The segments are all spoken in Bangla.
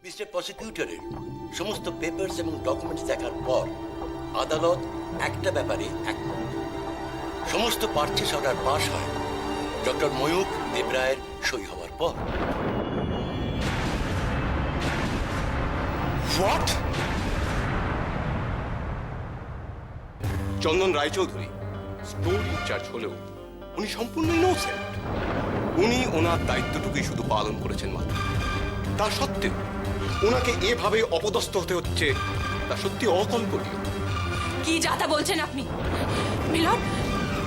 মিস্টার প্রসিকিউটরের সমস্ত পেপারস এবং ডকুমেন্টস দেখার পর আদালত একটা ব্যাপারে একমত। সমস্ত পারচেস অর্ডার পাস হয় ডক্টর ময়ূক দেবরায়ের সই হওয়ার পর। What? Chandan Raychaudhuri store incharge হলেও উনি সম্পূর্ণ ইনোসেন্ট। উনি ওনার দায়িত্বটুকুই শুধু পালন করেছেন মাত্র। তা সত্ত্বেও ওনাকে এভাবে অপদস্থ হতে হচ্ছে, তা সত্যি অকল্পনীয়। কি যাতা বলছেন আপনি? মিলন,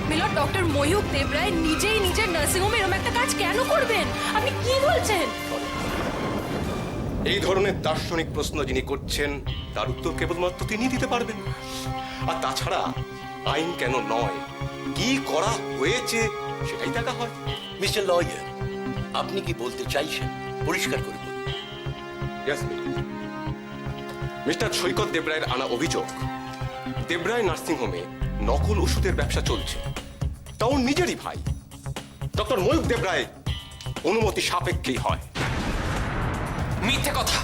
মিলন, ডক্টর ময়ূক দেবরায় নিজেই নিজের নার্সিংহোমে এরকম একটা কাজ কেন করবেন? আপনি কি বলছেন? এই ধরনের দার্শনিক প্রশ্ন যিনি করছেন তার উত্তর কেবলমাত্র তিনি দিতে পারবেন। আর তাছাড়া আইন কেন নয়, কি করা হয়েছে সেটাই দেখা হয়। মিস্টার লয়ার, আপনি কি বলতে চাইছেন পরিষ্কার করে বলুন। মিস্টার সৈকত দেবরায়ের আনা অভিযোগ, দেবরায় নার্সিংহোমে নকল ওষুধের ব্যবসা চলছে, তা ওর নিজেরই ভাই ডক্টর ময়ূক দেবরায় অনুমতি সাপেক্ষেই হয়। মিথ্যে কথা,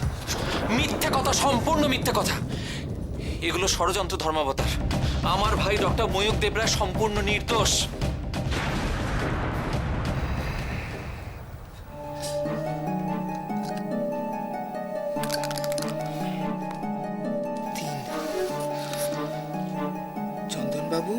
মিথ্যে কথা, সম্পূর্ণ মিথ্যে কথা। এগুলো ষড়যন্ত্র ধর্মাবতার। আমার ভাই ডক্টর ময়ূক দেবরায় সম্পূর্ণ নির্দোষ। চন্দন বাবু,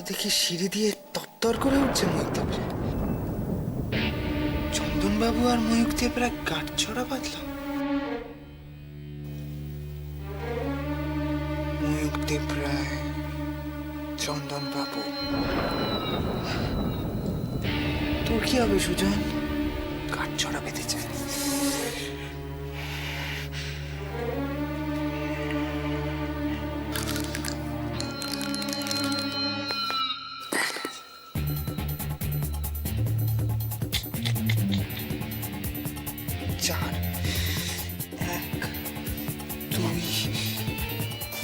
দেখি সিঁড়ি দিয়ে তত্তর করে উঠছে ময়ূক দেবরা। চন্দন বাবু আর ময়ূক দেবরা গাঁটছড়া বাঁধল। ময়ূক দেবরায়, চন্দন বাবু, তোর কি হবে সুজন? গাঁটছড়া বেঁধেছে। চার, এক, দুই,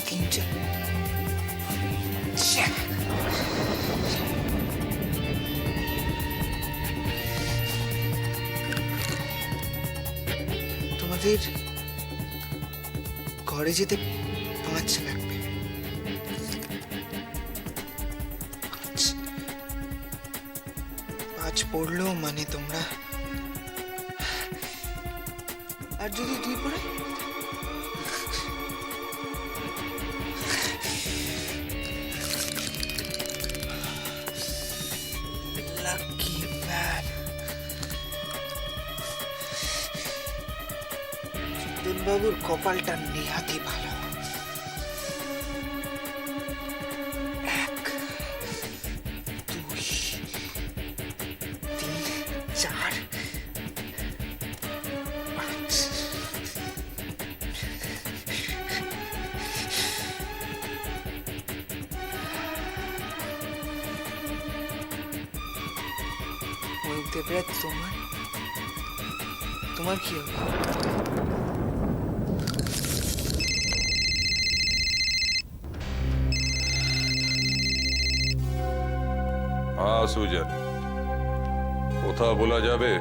তিন, চার। তোমাদের ঘরে যেতে 5 লাগবে। 5 পড়লো মানে তোমরা, আর যদি 2 পড়ে? Lucky man. চন্দন বাবুর কপালটা নেহাতি ভালো। 1, 2, 3, 4, 5। ময়ূক দেবরায়, তোমার কি হবে? হ্যাঁ সুজন, কোথাও বলা যাবে?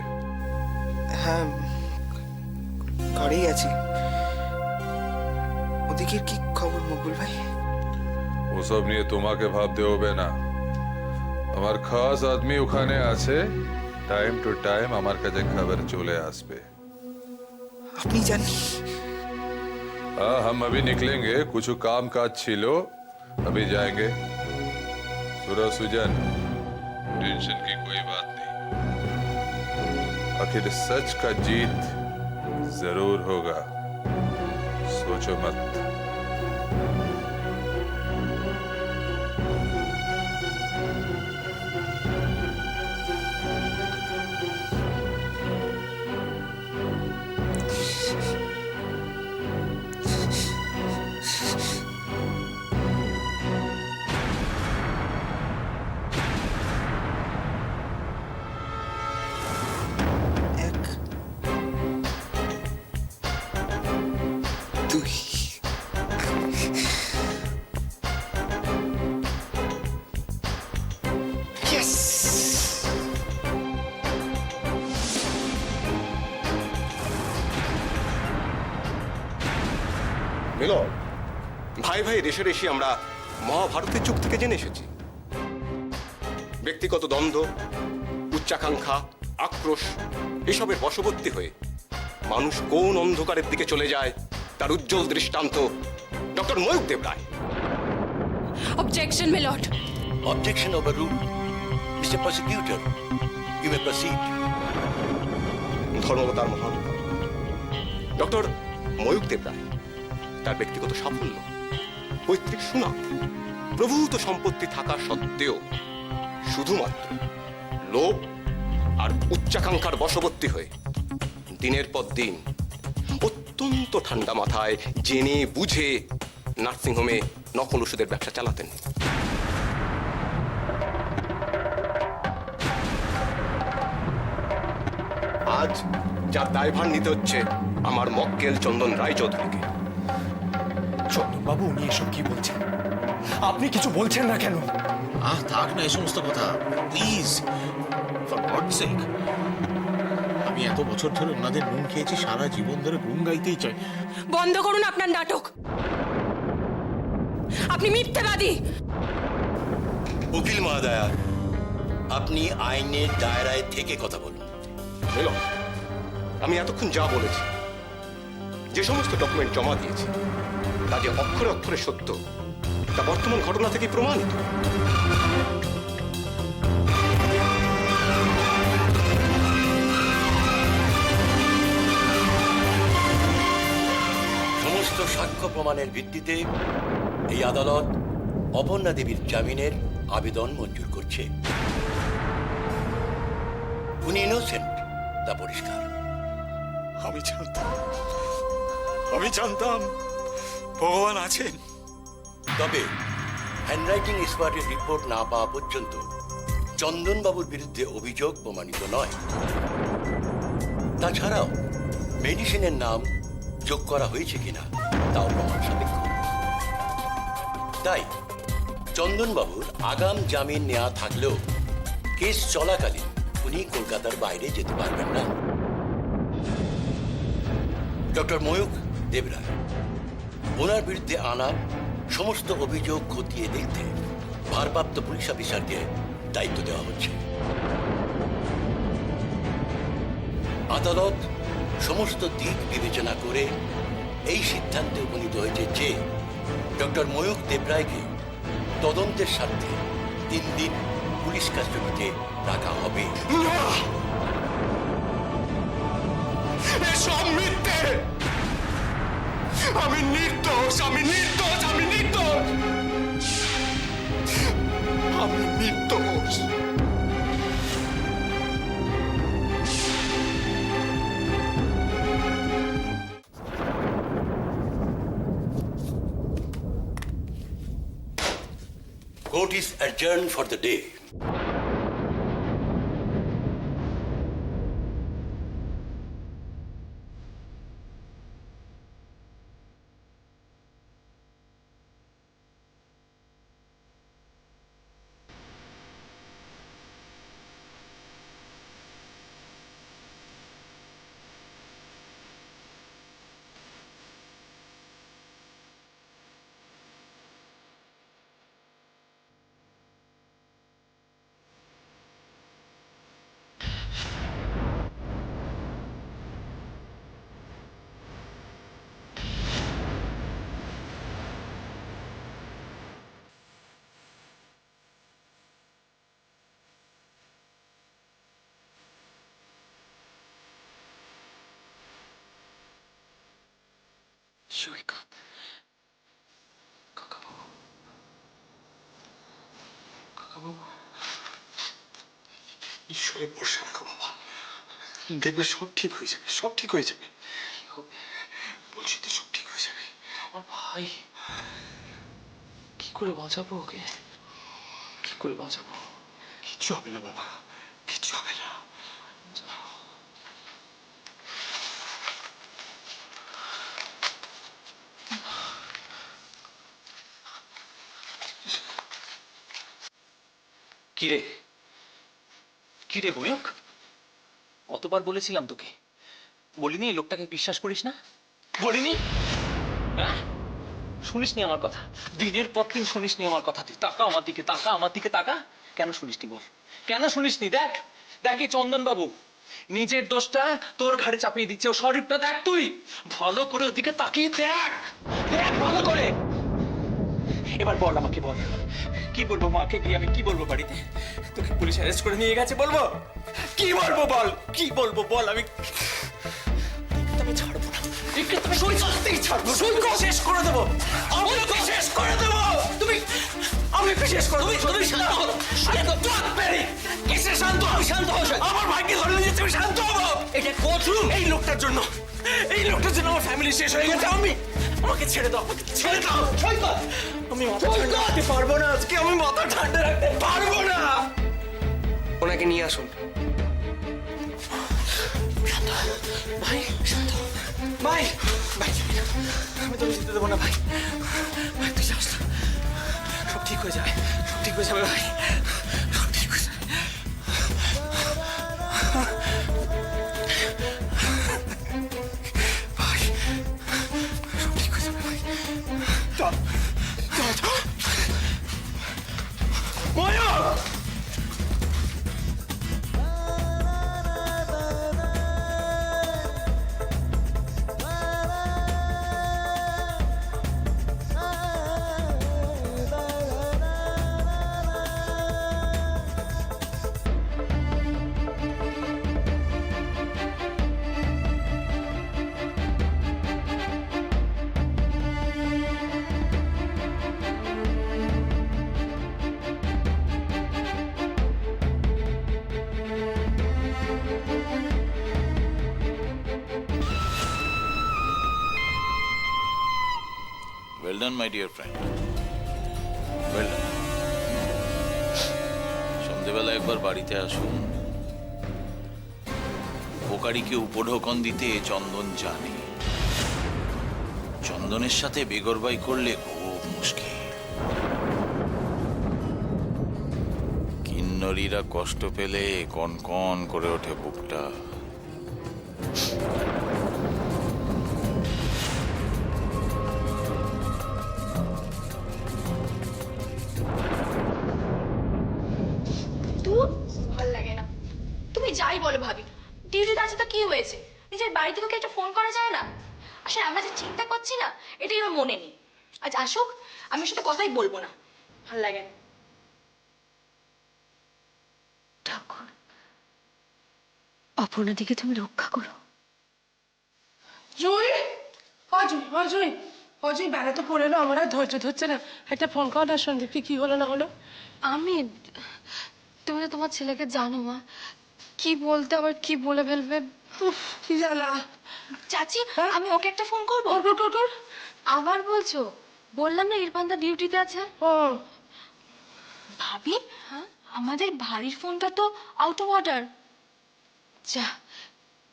হ্যাঁ, ঘরেই আছি। ওদিকের কি খবর মকবুল ভাই? ওসব নিয়ে তোমাকে ভাবতে হবে না। আমার খাস আদমি ওখানে আছে, টাইম টু টাইম আমার কাছে খবর চলে আসবে। আপনি জানেন? हाँ हम अभी निकलेंगे, कुछ काम काज छिलो, अभी जाएंगे। सुनो सुजन, टेंशन की कोई बात नहीं। आखिर सच का जीत जरूर होगा, सोचो मत। এলো ভাই ভাই রেশে রেশে আমরা মহাভারতের যুগ থেকে জেনে এসেছি ব্যক্তিগত দ্বন্দ্ব, উচ্চাকাঙ্ক্ষা, আক্রোশ এসবের বশবর্তী হয়ে মানুষ কোন অন্ধকারের দিকে চলে যায় তার উজ্জ্বল দৃষ্টান্ত doctor Mayuk Debroy. Objection milord. Objection overruled. Mr. Prosecutor, you may proceed. ধর্মবতার মহান ডক্টর ময়ূক দেবরায় তার ব্যক্তিগত সাফল্য, পৈতৃক সুনাম, প্রভূত সম্পত্তি থাকা সত্ত্বেও শুধুমাত্র লোভ আর উচ্চাকাঙ্ক্ষার বশবর্তী হয়ে দিনের পর দিন অত্যন্ত ঠান্ডা মাথায় জেনে বুঝে নার্সিংহোমে নকল ওষুধের ব্যবসা চালাতেন। আজ যার দায়ভার নিতে হচ্ছে আমার মক্কেল চন্দন রায়চৌধুরীকে। চন্দনবাবু, উনি এসব কি বলছেন? আপনি কিছু বলছেন না কেন? থাক না এই সমস্ত কথা প্লিজ, ফর গড সেক। আমি এত বছর ধরে ওনাদের নুন খেয়েছি, সারা জীবন ধরে গুণ গাইতেই চাই। বন্ধ করুন আপনার নাটক। আপনি মিথ্যাবাদী। উকিল মহোদয়া, আপনি আইনের দায়রায় থেকে কথা বলুন। এলো আমি এতক্ষণ যা বলেছি, যে সমস্ত ডকুমেন্ট জমা দিয়েছি তা যে অক্ষরে অক্ষরে সত্য তা বর্তমান ঘটনা থেকে প্রমাণিত। সমস্ত সাক্ষ্য প্রমাণের ভিত্তিতে এই আদালত অপর্ণা দেবীর জামিনের আবেদন মঞ্জুর করছে। উনি ইনোসেন্ট, তা পরিষ্কার। আমি জানতাম ভগবান আছেন। তবে হ্যান্ডরাইটিং এক্সপার্টের রিপোর্ট না পাওয়া পর্যন্ত চন্দনবাবুর বিরুদ্ধে অভিযোগ প্রমাণিত নয়। তাছাড়াও মেডিসিনের নাম যোগ করা হয়েছে কিনা তাও প্রমাণ সাপেক্ষ। তাই চন্দনবাবুর আগাম জামিন নেওয়া থাকলেও কেস চলাকালীন উনি কলকাতার বাইরে যেতে পারবেন না। ডক্টর ময়ূক দেবরায়, ওনার বিরুদ্ধে আনা সমস্ত অভিযোগ খতিয়ে দেখতে ভারপ্রাপ্ত পুলিশ অফিসারকে দায়িত্ব দেওয়া হচ্ছে। আদালত সমস্ত দিক বিবেচনা করে এই সিদ্ধান্তে উপনীত হয়েছে যে ডক্টর ময়ূক দেবরায়কে তদন্তের স্বার্থে 3 দিন পুলিশ কাস্টডিতে রাখা হবে। এসব মিথ্যে। আমি নির্দোষ, আমি নির্দোষ, আমি নির্দোষ, আমি নির্দোষ। Court is adjourned for the day. সৈকত, কাকাবাবু, কাকাবাবু, ঈশ্বরে ভরসা রাখো বাবা, দেখবে সব ঠিক হয়ে যাবে, সব ঠিক হয়ে যাবে। কি হবে? বলছি তো সব ঠিক হয়ে যাবে। আমার ভাই, কি করে বাঁচাবো ওকে? কি করে বাঁচাবো? কিচ্ছু হবে না বাবা, কিচ্ছু হবে না। কিরে, কিরে ময়ূক, কতবার বলেছিলাম তোকে, বলিনি এই লোকটাকে বিশ্বাস করিস না? বলিনি? হ্যাঁ? শুনিসনি আমার কথা? দিনের পর দিন শুনিসনি আমার কথা? তুই তাকা আমার দিকে, তাকা আমার দিকে, তাকা। কেন শুনিসনি বল? কেন শুনিসনি? দেখ, দেখ এই চন্দন বাবু নিজের দোষটা তোর ঘাড়ে চাপিয়ে দিচ্ছে। ও শরীরটা দেখ, তুই ভালো করে ওদিকে তাকিয়ে দেখ, দেখ ভালো করে। এবার বল আমাকে, বল কি বলবো মাকে গিয়ে? আমি কি বলবো বাড়িতে? তোকে পুলিশ অ্যারেস্ট করে নিয়ে গেছে বলবো? কি বলবো বল, কি বলবো বল? আমি ছাড়বো না, ছাড়বো, শেষ করে দেবো, আমি তোকে শেষ করে দেবো। আমি শেষ করে দেবো। তুমি শান্ত হও, কিসে শান্ত? আমি শান্ত হও। আমার ভাইকে ধরে নিয়ে যাচ্ছে, আমি শান্ত হবো? এটা কোর্টরুম। এই লোকটার জন্য, এই লোকটার জন্য আমার ফ্যামিলি শেষ হয়ে গেছে। আমাকে ছেড়ে দাও, আমাকে ছেড়ে দাও। আমি মাথা ঠান্ডা রাখতে পারবো না আজকে, আমি মাথা ঠান্ডা রাখতে পারবো না। ওনাকে নিয়ে আসুন। ভাই শান্ত হ। ভাই, ভাই আমি তোকে যেতে দেবো না ভাই। ভাই তুই যাস না, সব ঠিক হয়ে যাবে, সব ঠিক হয়ে যাবে ভাই, সব ঠিক হয়ে যাবে। ভাই সব ঠিক হয়ে যাবে ভাই। ময়ূর! Well done, my dear friend. Well done. সন্ধ্যেবেলা একবার বাড়িতে আসুন। পোকারিকে উপঢৌকন দিতে চন্দন জানে। চন্দনের সাথে বেগরবাই করলে খুব মুশকিল। কিন্নরীরা কষ্ট পেলে কনকন করে ওঠে বুকটা। ভালো লাগে না। তুমি যাই বলো ভাবি, ডিউটিতে আছে তো কি হয়েছে? নিজের বাড়ি থেকে একটা ফোন করা যায় না? আসলে আমরা যে চিন্তা করছি না, এটাই আমার মনে নেই। আজ আসুক, আমি সাথে কথাই বলবো না, ভালো লাগে না। ঠাকুর, অপর্ণাদিকে তুমি রক্ষা করো। জয়, অজয়, অজয়, অজয়, বেলা তো পড়ে এলো, আমার আর ধৈর্য ধরছে না। একটা ফোন কর না সন্দীপকে, কি হলো না হলো। আমি, তুমি তো তোমার ছেলেকে জানো মা, কি বলতে আবার কি বলে ফেলবে। উফ, কি জ্বালা। চাচি, হ্যাঁ? আমি ওকে একটা ফোন করবো? কর কর কর কর। আবার বলছো? বললাম না ইরফানদা ডিউটিতে আছে। ও ভাবি, আমাদের বাড়ির ফোনটা তো আউট অফ অর্ডার। যা,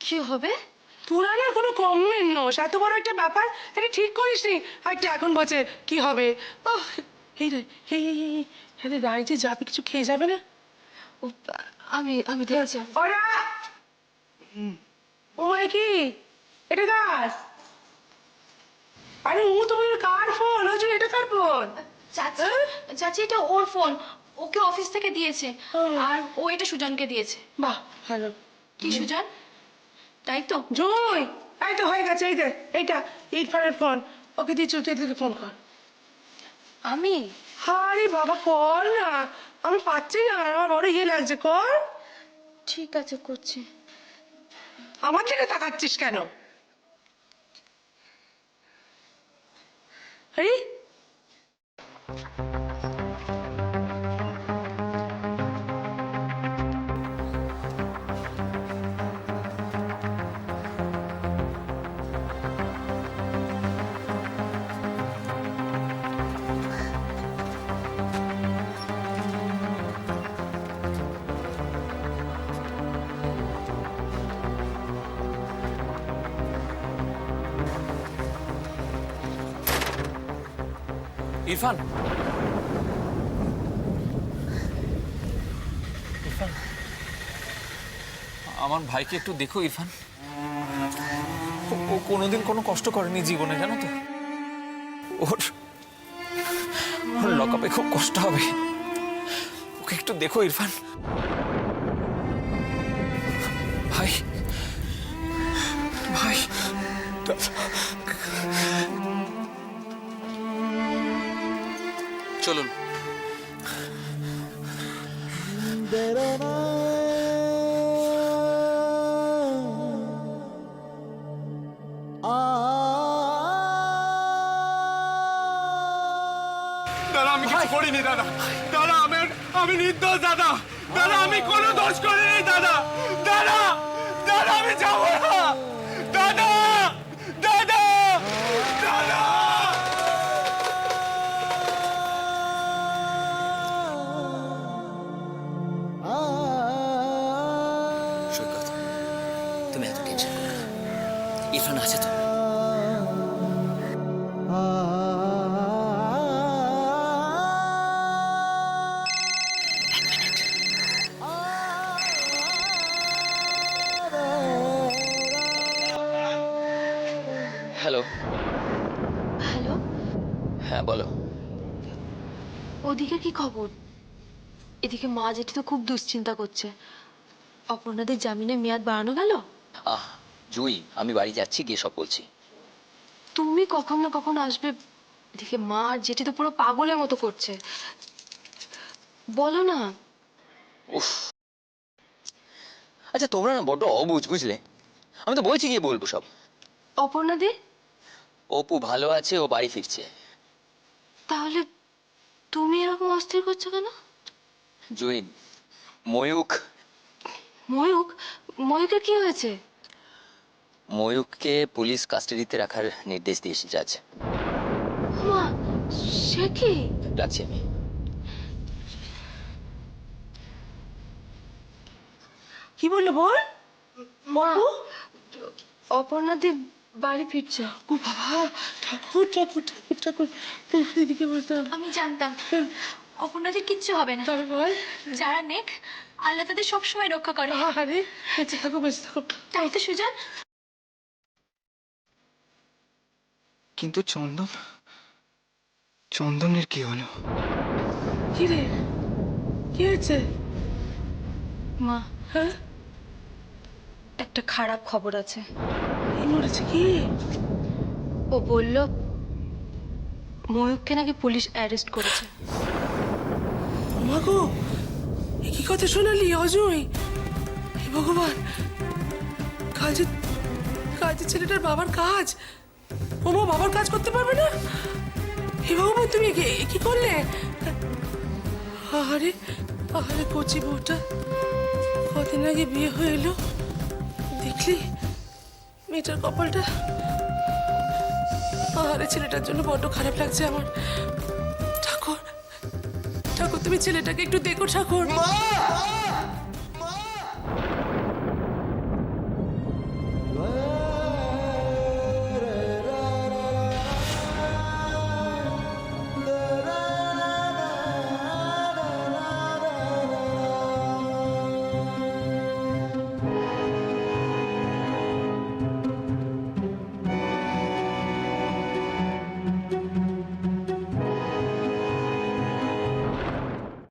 কি হবে? তোরা না কোনো কমেন্ট নোস, এত বড় একটা ব্যাপার এটা ঠিক করিস নি। একটা এখন বলছে কি হবে। ওহ, এই রে, এই এই এই এই গাড়িতে যাবে, কিছু খেয়ে যাবে না? ও, আমি দেখছি। ওরা ও কি এটা কার? আরে ও তো কার ফোন? অজয়, এটা কার ফোন? চাচি, হ্যাঁ? চাচি এটা ওর ফোন, ওকে অফিস থেকে দিয়েছে। হুম। আর ও এটা সুজনকে দিয়েছে। বাহ, ভালো। কি সুজন? তাই তো? জয়, এই তো হয়ে গেছে, এই দে, এইটা ইরফানের ফোন, ওকে দিয়ে চলতে থেকে ফোন কর। আমি? আরে বাবা কর না, আমি পাচ্ছি না, আমার বড় ইয়ে লাগছে, কর। ঠিক আছে, করছি। আমার দিকে তাকাচ্ছিস কেন? আরে ইরফান, ইরফান, আমার ভাইকে একটু দেখো ইরফান। ও কোনোদিন কোনো কষ্ট করেনি জীবনে, জানো তো? ওর লকআপে খুব কষ্ট হবে। ওকে একটু দেখো ইরফান। ভাই ভাই চলুন। দাদা আমি কিছু করিনি দাদা। দাদা আমি নির্দোষ দাদা। দাদা আমি কোনো দোষ করিনি দাদা। দাদা দাদা আমি যাবো না দাদা। দাদা দাদা সৈকত, তুমি এত টেনশন করো না। ইরফান আছে তো? হ্যালো। হ্যালো, হ্যাঁ বলো। ওদিকে কি খবর? এদিকে মা জেঠি তো খুব দুশ্চিন্তা করছে। অপর্ণাদের জামিনের মেয়াদ বাড়ানো গেল? জুই, আমি বাড়ি যাচ্ছি, গিয়ে সব বলছি। তুমি কখন না কখন আসবে। এদিকে মা আর জেঠি তো পুরো পাগলের মতো করছে। বলো না। উফ, আচ্ছা তোমরা না বড্ড অবুঝ, বুঝলে? আমি তো বলছি গিয়ে বলবো সব। অপর্ণাদি? অপু ভালো আছে, ও বাড়ি ফিরছে। তাহলে তুমি এরকম অস্থির করছো কেন? জুই, ময়ূক। ময়ূক? ময়ূকের কি হয়েছে? ময়ূককে পুলিশ কাস্টাডিতে রাখার নির্দেশ দিয়েছে জাজ। মা, সে কি? রাখছি আমি। কি বললো বল? মা, অপর্ণাদি বাড়ি ফিরছে। ও বাবা, ঠাকুর ঠাকুর ঠাকুর ঠাকুর। দিদিকে বলতাম। আমি জানতাম অপর্ণাদের কিচ্ছু হবে না। তবে বল। যারা নেক আল্লাহ তাদের সবসময় রক্ষা করে। আরে বেঁচে থাকো বেঁচে থাকো। তাই তো সুজন। কিন্তু চন্দনের কি হলো? কি রে, কি হয়েছে? মা, হ্যাঁ, একটা খারাপ খবর আছে। এই মরেছে কি? ও বলল ময়ূককে নাকি পুলিশ অ্যারেস্ট করেছে। মাগো, এ কি কথা শোনালি অজয়? হে ভগবান, কাজে ছেলেটার বাবার কাজ। ও মা বাবার কাজ করতে পারবে না? হে ভগবান, তুমি কি করলে? আরে আরে কচি বউটা কদিন আগে বিয়ে হয়ে এলো, দেখলি মেয়েটার কপালটা। আরে ছেলেটার জন্য বড্ড খারাপ লাগছে আমার। ঠাকুর ঠাকুর, তুমি ছেলেটাকে একটু দেখো ঠাকুর।